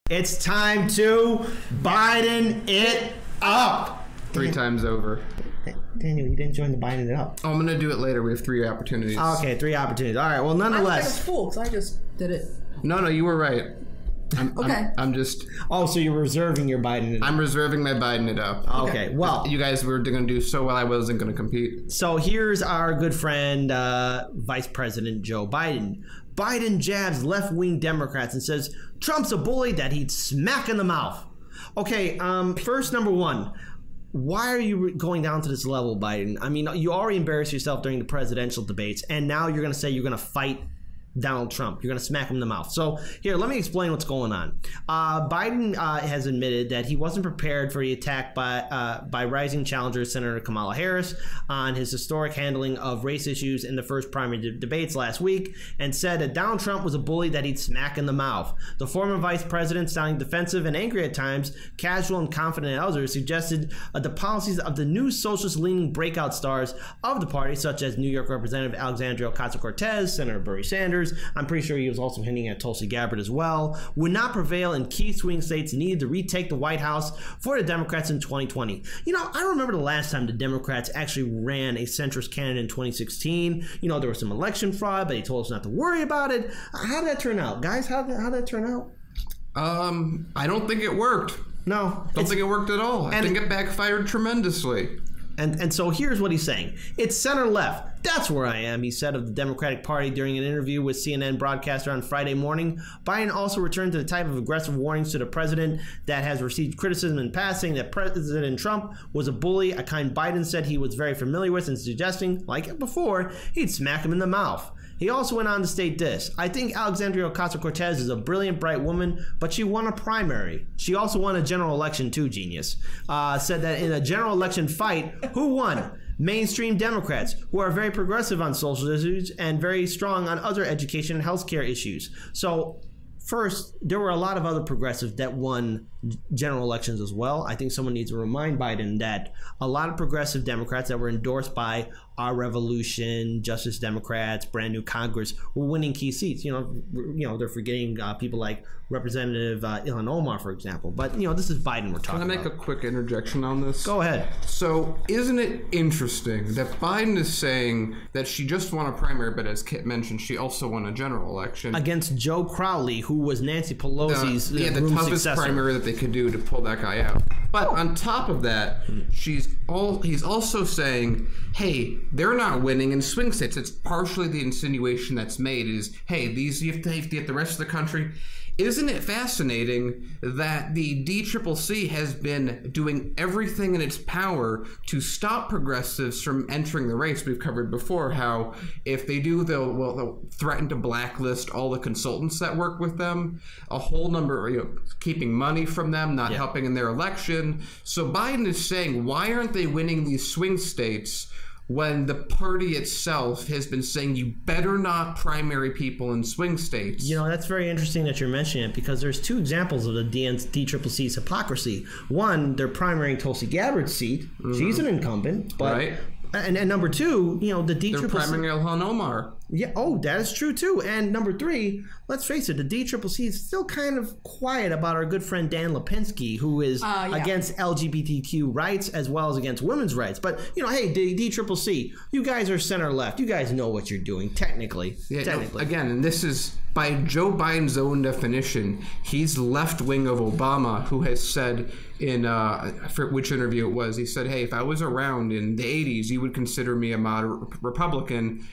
It's time to Biden it up. 3 times over. Daniel, you didn't join the Biden it up. Oh, I'm going to do it later. We have 3 opportunities. Okay, 3 opportunities. All right, well, I nonetheless. was fool because I just did it. No, you were right. Okay. I'm just... Oh, so you're reserving your Biden it up. I'm reserving my Biden it up. Okay, well. You guys were going to do so well, I wasn't going to compete. So here's our good friend, Vice President Joe Biden. Biden jabs left-wing Democrats and says Trump's a bully that he'd smack in the mouth. Okay, first, number one, why are you going down to this level, Biden? I mean, you already embarrassed yourself during the presidential debates, and now you're going to say you're going to fight Donald Trump. You're going to smack him in the mouth. So here, let me explain what's going on. Biden has admitted that he wasn't prepared for the attack by rising challenger Senator Kamala Harris on his historic handling of race issues in the first primary debates last week, and said that Donald Trump was a bully that he'd smack in the mouth. The former vice president, sounding defensive and angry at times, casual and confident at others, suggested the policies of the new socialist-leaning breakout stars of the party, such as New York Representative Alexandria Ocasio-Cortez, Senator Bernie Sanders, I'm pretty sure he was also hinting at Tulsi Gabbard as well, would not prevail in key swing states needed to retake the White House for the Democrats in 2020. You know, I remember the last time the Democrats actually ran a centrist candidate in 2016. You know, there was some election fraud, but he told us not to worry about it. How did that turn out? Guys, how did that turn out? I don't think it worked. No. Don't think it worked at all. I think it backfired tremendously. And so here's what he's saying. It's center left. That's where I am, he said of the Democratic Party during an interview with CNN broadcaster on Friday morning. Biden also returned to the type of aggressive warnings to the president that has received criticism in passing, that President Trump was a bully, a kind Biden said he was very familiar with, and suggesting, like before, he'd smack him in the mouth. He also went on to state this: I think Alexandria Ocasio-Cortez is a brilliant, bright woman, but she won a primary. She also won a general election too, genius. Said that in a general election fight, who won? Mainstream Democrats, who are very progressive on social issues and very strong on other education and healthcare issues. So first, there were a lot of other progressives that won general elections as well. I think someone needs to remind Biden that a lot of progressive Democrats that were endorsed by Our Revolution, Justice Democrats, Brand New Congress were winning key seats. You know, they're forgetting people like Representative Ilhan Omar, for example. But this is Biden we're talking about. Can I make a quick interjection on this? Go ahead. So, isn't it interesting that Biden is saying that she just won a primary, but as Kit mentioned, she also won a general election against Joe Crowley, who was Nancy Pelosi's the toughest successor. primary that they could do to pull that guy out. But on top of that, he's also saying, hey, they're not winning in swing states. It's partially the insinuation that's made is, hey, you have to get the rest of the country. Isn't it fascinating that the DCCC has been doing everything in its power to stop progressives from entering the race? We've covered before how if they do, they'll threaten to blacklist all the consultants that work with them, a whole number, keeping money from them, not helping in their election. So Biden is saying, why aren't they winning these swing states when the party itself has been saying you better not primary people in swing states? That's very interesting that you're mentioning it, because there's 2 examples of the DCCC's hypocrisy. One, they're primarying Tulsi Gabbard's seat. She's an incumbent. But, right. And number 2, the DCCC... They're primarying Ilhan Omar. Yeah, that is true too. And number 3, let's face it, the DCCC is still kind of quiet about our good friend Dan Lipinski, who is against LGBTQ rights as well as against women's rights. But, hey, the DCCC, you guys are center left. You guys know what you're doing, technically. Yeah, technically. Again, and this is, by Joe Biden's own definition, he's left wing of Obama, who has said in, for which interview it was, he said, hey, if I was around in the 80s, you would consider me a moderate Republican,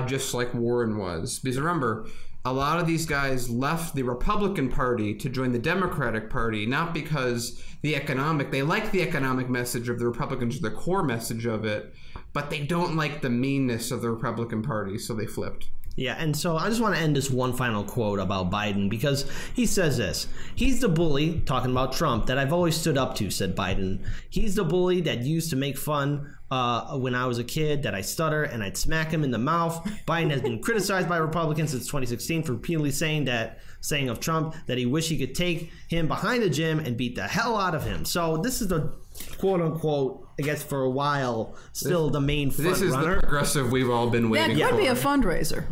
just like Warren was. Because remember, a lot of these guys left the Republican Party to join the Democratic Party, not because they like the economic message of the Republicans, the core message of it, but they don't like the meanness of the Republican Party, so they flipped. Yeah, and so I just want to end this one final quote about Biden, because he says this: he's the bully, talking about Trump, that I've always stood up to, said Biden. He's the bully that used to make fun when I was a kid, that I stutter and I'd smack him in the mouth. Biden has been criticized by Republicans since 2016 for repeatedly saying of Trump that he wished he could take him behind the gym and beat the hell out of him. So this is the quote unquote, I guess for a while, still the main front runner. This is the progressive we've all been waiting for. That could be a fundraiser.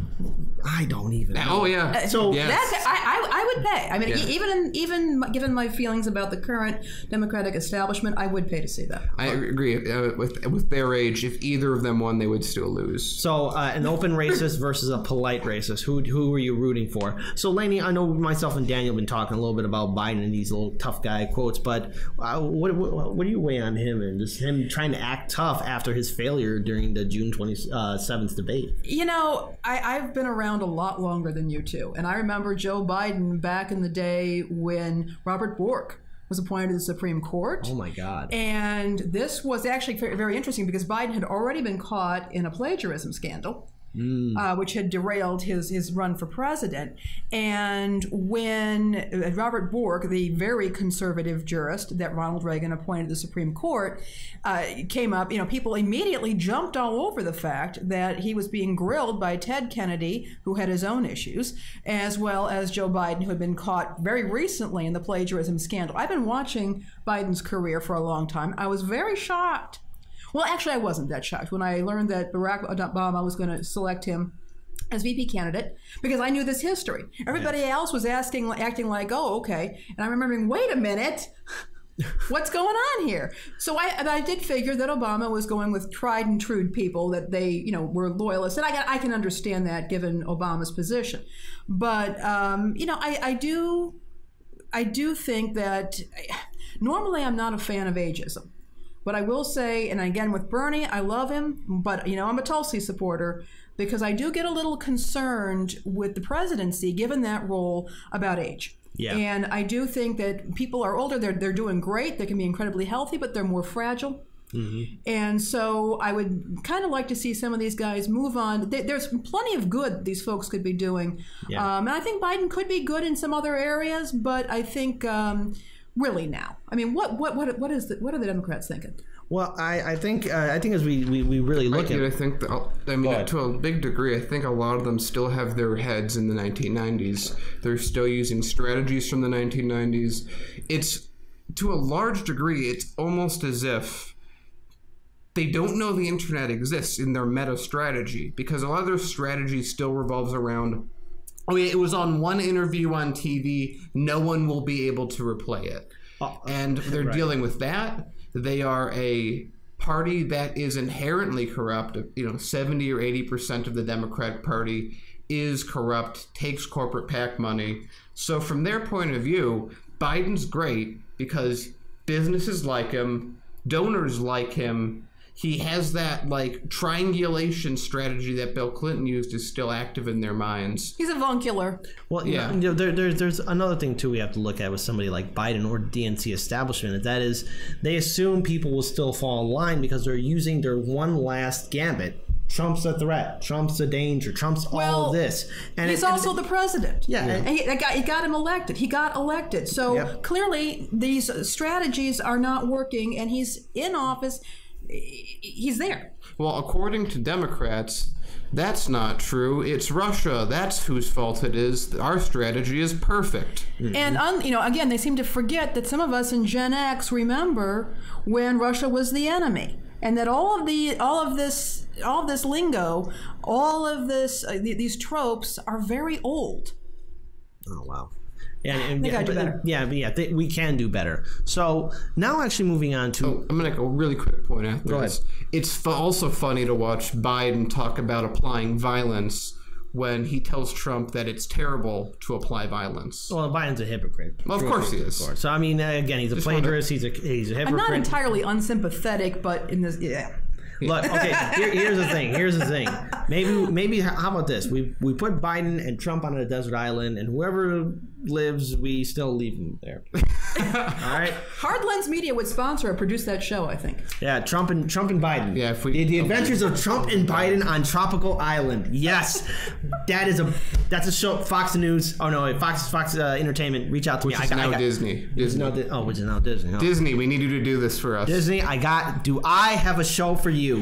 I don't even know. Oh yeah. So yes. I would pay. I mean, Yeah. even given my feelings about the current Democratic establishment, I would pay to see that. I agree. With their age, if either of them won, they would still lose. So an open racist versus a polite racist. Who are you rooting for? So Lainey, I know myself and Daniel have been talking a little bit about Biden and these little tough guy quotes, but what do you weigh on him and just him trying to act tough after his failure during the June 27th debate? You know, I've been around a lot longer than you two, and I remember Joe Biden back in the day when Robert Bork was appointed to the Supreme Court. Oh my God. And this was actually very interesting because Biden had already been caught in a plagiarism scandal. Which had derailed his run for president. And when Robert Bork, the very conservative jurist that Ronald Reagan appointed to the Supreme Court, came up, people immediately jumped all over the fact that he was being grilled by Ted Kennedy, who had his own issues, as well as Joe Biden, who had been caught very recently in the plagiarism scandal. I've been watching Biden's career for a long time. I was very shocked. Well, actually, I wasn't that shocked when I learned that Barack Obama was going to select him as VP candidate because I knew this history. Everybody else was acting like, oh, okay. And I'm remembering, wait a minute, what's going on here? So I did figure that Obama was going with tried and true people, that they, were loyalists. And I can understand that given Obama's position. But, I do think that normally I'm not a fan of ageism. But I will say, and again with Bernie, I love him, but I'm a Tulsi supporter because I do get a little concerned with the presidency, given that role, about age. Yeah. And I do think that people are older, they're doing great, they can be incredibly healthy, but they're more fragile. Mm-hmm. And so I would kind of like to see some of these guys move on. There's plenty of good these folks could be doing. Yeah. And I think Biden could be good in some other areas, but I think... really now, I mean, what are the Democrats thinking? Well, I think as we really look at, I think to a big degree, I think a lot of them still have their heads in the 1990s. They're still using strategies from the 1990s. It's to a large degree, it's almost as if they don't know the internet exists in their meta strategy, because a lot of their strategy still revolves around, oh yeah, it was on one interview on TV, no one will be able to replay it. And they're right. Dealing with that. They are a party that is inherently corrupt. 70 or 80% of the Democratic Party is corrupt, takes corporate PAC money. So from their point of view, Biden's great because businesses like him, donors like him. He has that triangulation strategy that Bill Clinton used is still active in their minds. He's avuncular. Well, there's another thing too we have to look at with somebody like Biden or DNC establishment, and that is they assume people will still fall in line because they're using their one last gambit. Trump's a threat. Trump's a danger. Trump's all of this. And he's also the president. Yeah. And he got him elected. He got elected. So clearly these strategies are not working, and he's in office. He's there. Well, according to Democrats, that's not true. It's Russia. That's whose fault it is. Our strategy is perfect. Mm-hmm. And again, they seem to forget that some of us in Gen X remember when Russia was the enemy, and that all of this lingo, all of these tropes are very old. Oh wow. I think I do better. We can do better. So now actually moving on to... I'm going to make a really quick point after Go this. ahead. It's also funny to watch Biden talk about applying violence when he tells Trump that it's terrible to apply violence. Well, Biden's a hypocrite. Well, of course he is. So, I mean, again, he's a plagiarist. He's a hypocrite. I'm not entirely unsympathetic, but in this... Yeah. Look, okay, here's the thing. Maybe how about this? We put Biden and Trump on a desert island, and whoever lives, we still leave him there. All right. Hard Lens Media would sponsor or produce that show, I think. Yeah, Trump and Biden. Yeah, the Adventures of Trump and Biden on Tropical Island. Yes, that's a show. Fox News. Oh no, Fox Entertainment. Reach out to me. Which is now Disney. Which is now Disney. Oh. Disney, we need you to do this for us. Disney, do I have a show for you?